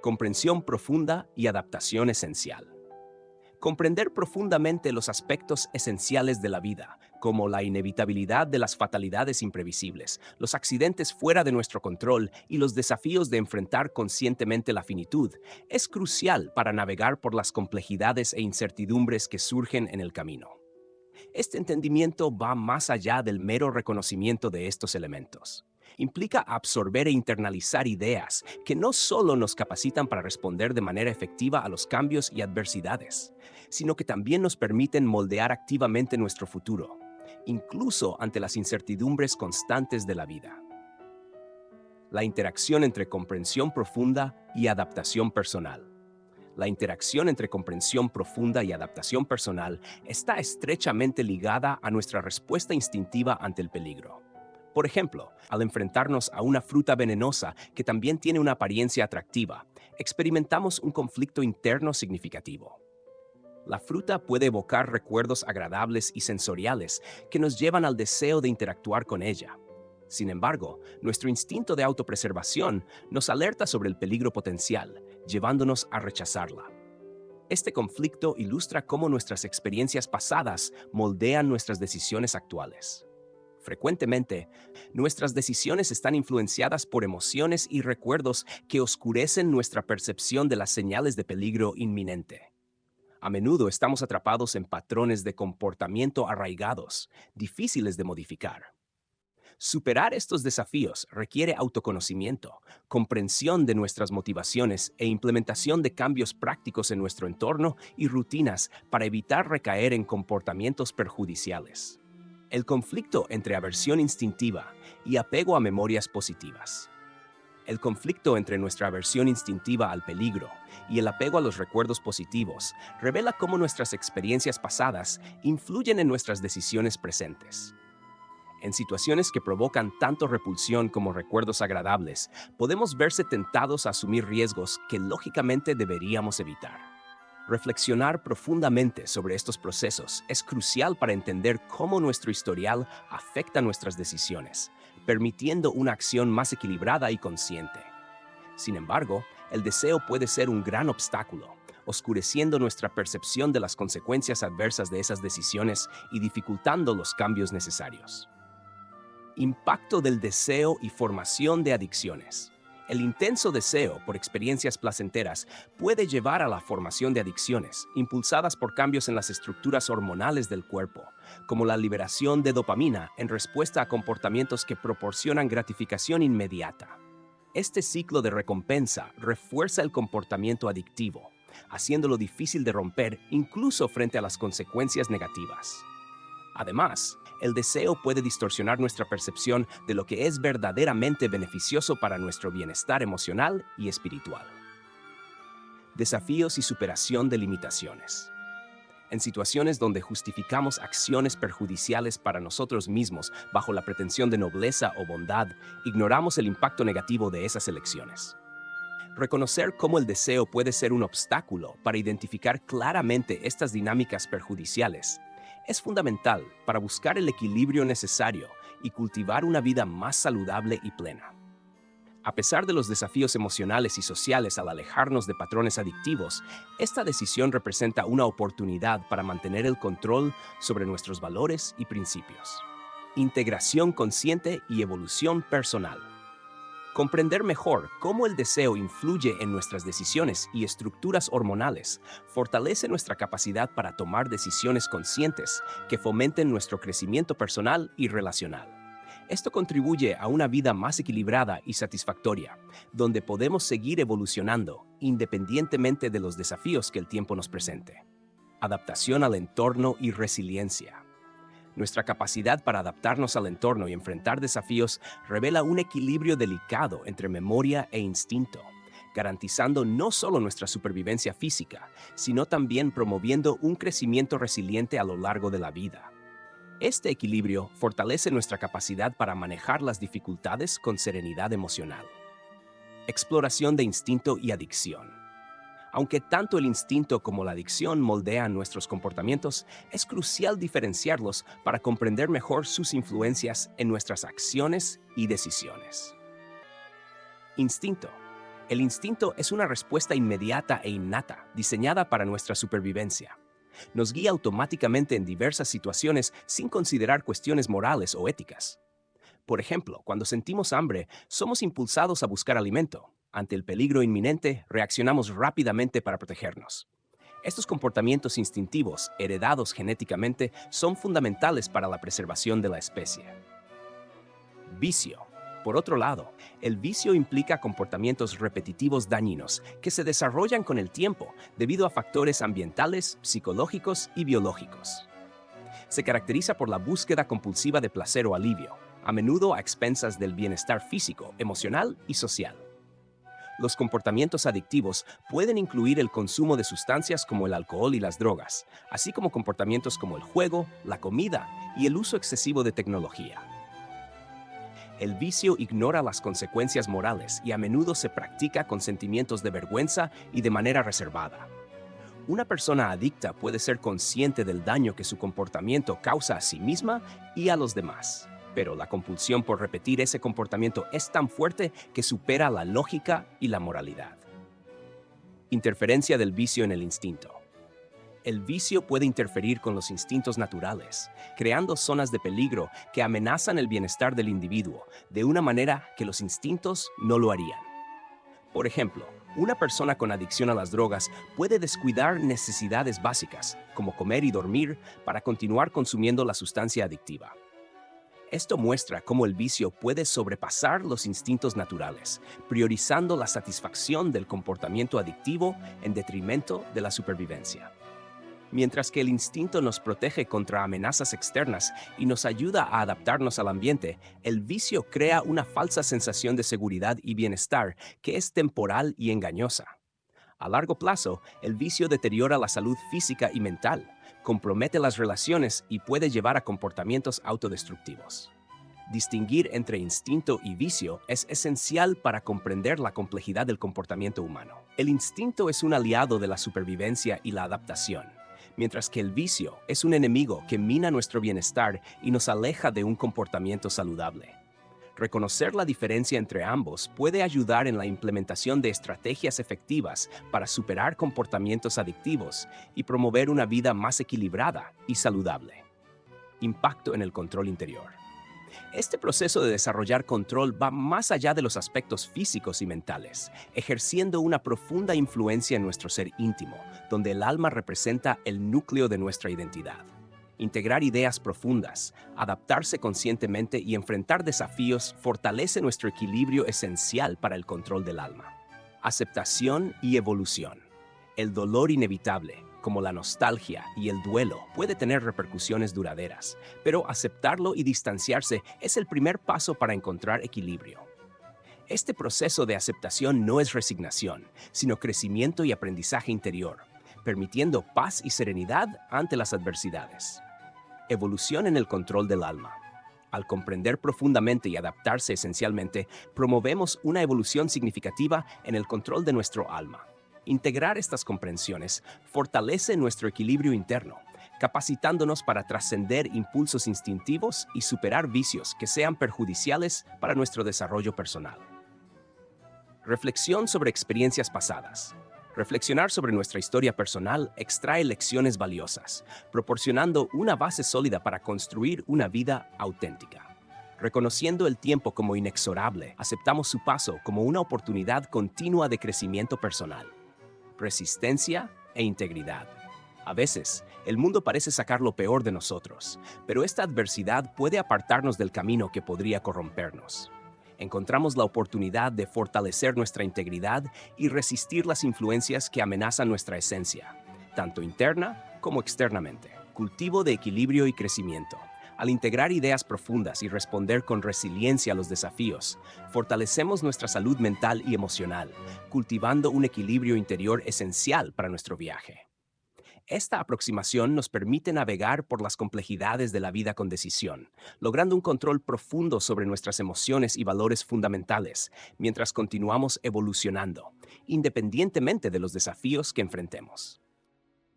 Comprensión profunda y adaptación esencial. Comprender profundamente los aspectos esenciales de la vida, como la inevitabilidad de las fatalidades imprevisibles, los accidentes fuera de nuestro control y los desafíos de enfrentar conscientemente la finitud, es crucial para navegar por las complejidades e incertidumbres que surgen en el camino. Este entendimiento va más allá del mero reconocimiento de estos elementos. Implica absorber e internalizar ideas que no solo nos capacitan para responder de manera efectiva a los cambios y adversidades, sino que también nos permiten moldear activamente nuestro futuro, incluso ante las incertidumbres constantes de la vida. La interacción entre comprensión profunda y adaptación personal. La interacción entre comprensión profunda y adaptación personal está estrechamente ligada a nuestra respuesta instintiva ante el peligro. Por ejemplo, al enfrentarnos a una fruta venenosa que también tiene una apariencia atractiva, experimentamos un conflicto interno significativo. La fruta puede evocar recuerdos agradables y sensoriales que nos llevan al deseo de interactuar con ella. Sin embargo, nuestro instinto de autopreservación nos alerta sobre el peligro potencial, llevándonos a rechazarla. Este conflicto ilustra cómo nuestras experiencias pasadas moldean nuestras decisiones actuales. Frecuentemente, nuestras decisiones están influenciadas por emociones y recuerdos que oscurecen nuestra percepción de las señales de peligro inminente. A menudo estamos atrapados en patrones de comportamiento arraigados, difíciles de modificar. Superar estos desafíos requiere autoconocimiento, comprensión de nuestras motivaciones e implementación de cambios prácticos en nuestro entorno y rutinas para evitar recaer en comportamientos perjudiciales. El conflicto entre aversión instintiva y apego a memorias positivas. El conflicto entre nuestra aversión instintiva al peligro y el apego a los recuerdos positivos revela cómo nuestras experiencias pasadas influyen en nuestras decisiones presentes. En situaciones que provocan tanto repulsión como recuerdos agradables, podemos verse tentados a asumir riesgos que lógicamente deberíamos evitar. Reflexionar profundamente sobre estos procesos es crucial para entender cómo nuestro historial afecta nuestras decisiones, permitiendo una acción más equilibrada y consciente. Sin embargo, el deseo puede ser un gran obstáculo, oscureciendo nuestra percepción de las consecuencias adversas de esas decisiones y dificultando los cambios necesarios. Impacto del deseo y formación de adicciones. El intenso deseo por experiencias placenteras puede llevar a la formación de adicciones, impulsadas por cambios en las estructuras hormonales del cuerpo, como la liberación de dopamina en respuesta a comportamientos que proporcionan gratificación inmediata. Este ciclo de recompensa refuerza el comportamiento adictivo, haciéndolo difícil de romper incluso frente a las consecuencias negativas. Además, el deseo puede distorsionar nuestra percepción de lo que es verdaderamente beneficioso para nuestro bienestar emocional y espiritual. Desafíos y superación de limitaciones. En situaciones donde justificamos acciones perjudiciales para nosotros mismos bajo la pretensión de nobleza o bondad, ignoramos el impacto negativo de esas elecciones. Reconocer cómo el deseo puede ser un obstáculo para identificar claramente estas dinámicas perjudiciales es fundamental para buscar el equilibrio necesario y cultivar una vida más saludable y plena. A pesar de los desafíos emocionales y sociales al alejarnos de patrones adictivos, esta decisión representa una oportunidad para mantener el control sobre nuestros valores y principios. Integración consciente y evolución personal. Comprender mejor cómo el deseo influye en nuestras decisiones y estructuras hormonales fortalece nuestra capacidad para tomar decisiones conscientes que fomenten nuestro crecimiento personal y relacional. Esto contribuye a una vida más equilibrada y satisfactoria, donde podemos seguir evolucionando independientemente de los desafíos que el tiempo nos presente. Adaptación al entorno y resiliencia. Nuestra capacidad para adaptarnos al entorno y enfrentar desafíos revela un equilibrio delicado entre memoria e instinto, garantizando no solo nuestra supervivencia física, sino también promoviendo un crecimiento resiliente a lo largo de la vida. Este equilibrio fortalece nuestra capacidad para manejar las dificultades con serenidad emocional. Exploración de instinto y adicción. Aunque tanto el instinto como la adicción moldean nuestros comportamientos, es crucial diferenciarlos para comprender mejor sus influencias en nuestras acciones y decisiones. Instinto. El instinto es una respuesta inmediata e innata, diseñada para nuestra supervivencia. Nos guía automáticamente en diversas situaciones sin considerar cuestiones morales o éticas. Por ejemplo, cuando sentimos hambre, somos impulsados a buscar alimento. Ante el peligro inminente, reaccionamos rápidamente para protegernos. Estos comportamientos instintivos, heredados genéticamente, son fundamentales para la preservación de la especie. Vicio. Por otro lado, el vicio implica comportamientos repetitivos dañinos que se desarrollan con el tiempo debido a factores ambientales, psicológicos y biológicos. Se caracteriza por la búsqueda compulsiva de placer o alivio, a menudo a expensas del bienestar físico, emocional y social. Los comportamientos adictivos pueden incluir el consumo de sustancias como el alcohol y las drogas, así como comportamientos como el juego, la comida y el uso excesivo de tecnología. El vicio ignora las consecuencias morales y a menudo se practica con sentimientos de vergüenza y de manera reservada. Una persona adicta puede ser consciente del daño que su comportamiento causa a sí misma y a los demás, pero la compulsión por repetir ese comportamiento es tan fuerte que supera la lógica y la moralidad. Interferencia del vicio en el instinto. El vicio puede interferir con los instintos naturales, creando zonas de peligro que amenazan el bienestar del individuo de una manera que los instintos no lo harían. Por ejemplo, una persona con adicción a las drogas puede descuidar necesidades básicas, como comer y dormir, para continuar consumiendo la sustancia adictiva. Esto muestra cómo el vicio puede sobrepasar los instintos naturales, priorizando la satisfacción del comportamiento adictivo en detrimento de la supervivencia. Mientras que el instinto nos protege contra amenazas externas y nos ayuda a adaptarnos al ambiente, el vicio crea una falsa sensación de seguridad y bienestar que es temporal y engañosa. A largo plazo, el vicio deteriora la salud física y mental, compromete las relaciones y puede llevar a comportamientos autodestructivos. Distinguir entre instinto y vicio es esencial para comprender la complejidad del comportamiento humano. El instinto es un aliado de la supervivencia y la adaptación, mientras que el vicio es un enemigo que mina nuestro bienestar y nos aleja de un comportamiento saludable. Reconocer la diferencia entre ambos puede ayudar en la implementación de estrategias efectivas para superar comportamientos adictivos y promover una vida más equilibrada y saludable. Impacto en el control interior. Este proceso de desarrollar control va más allá de los aspectos físicos y mentales, ejerciendo una profunda influencia en nuestro ser íntimo, donde el alma representa el núcleo de nuestra identidad. Integrar ideas profundas, adaptarse conscientemente y enfrentar desafíos fortalece nuestro equilibrio esencial para el control del alma. Aceptación y evolución. El dolor inevitable, como la nostalgia y el duelo, puede tener repercusiones duraderas, pero aceptarlo y distanciarse es el primer paso para encontrar equilibrio. Este proceso de aceptación no es resignación, sino crecimiento y aprendizaje interior, permitiendo paz y serenidad ante las adversidades. Evolución en el control del alma. Al comprender profundamente y adaptarse esencialmente, promovemos una evolución significativa en el control de nuestro alma. Integrar estas comprensiones fortalece nuestro equilibrio interno, capacitándonos para trascender impulsos instintivos y superar vicios que sean perjudiciales para nuestro desarrollo personal. Reflexión sobre experiencias pasadas. Reflexionar sobre nuestra historia personal extrae lecciones valiosas, proporcionando una base sólida para construir una vida auténtica. Reconociendo el tiempo como inexorable, aceptamos su paso como una oportunidad continua de crecimiento personal, resistencia e integridad. A veces, el mundo parece sacar lo peor de nosotros, pero esta adversidad puede apartarnos del camino que podría corrompernos. Encontramos la oportunidad de fortalecer nuestra integridad y resistir las influencias que amenazan nuestra esencia, tanto interna como externamente. Cultivo de equilibrio y crecimiento. Al integrar ideas profundas y responder con resiliencia a los desafíos, fortalecemos nuestra salud mental y emocional, cultivando un equilibrio interior esencial para nuestro viaje. Esta aproximación nos permite navegar por las complejidades de la vida con decisión, logrando un control profundo sobre nuestras emociones y valores fundamentales, mientras continuamos evolucionando, independientemente de los desafíos que enfrentemos.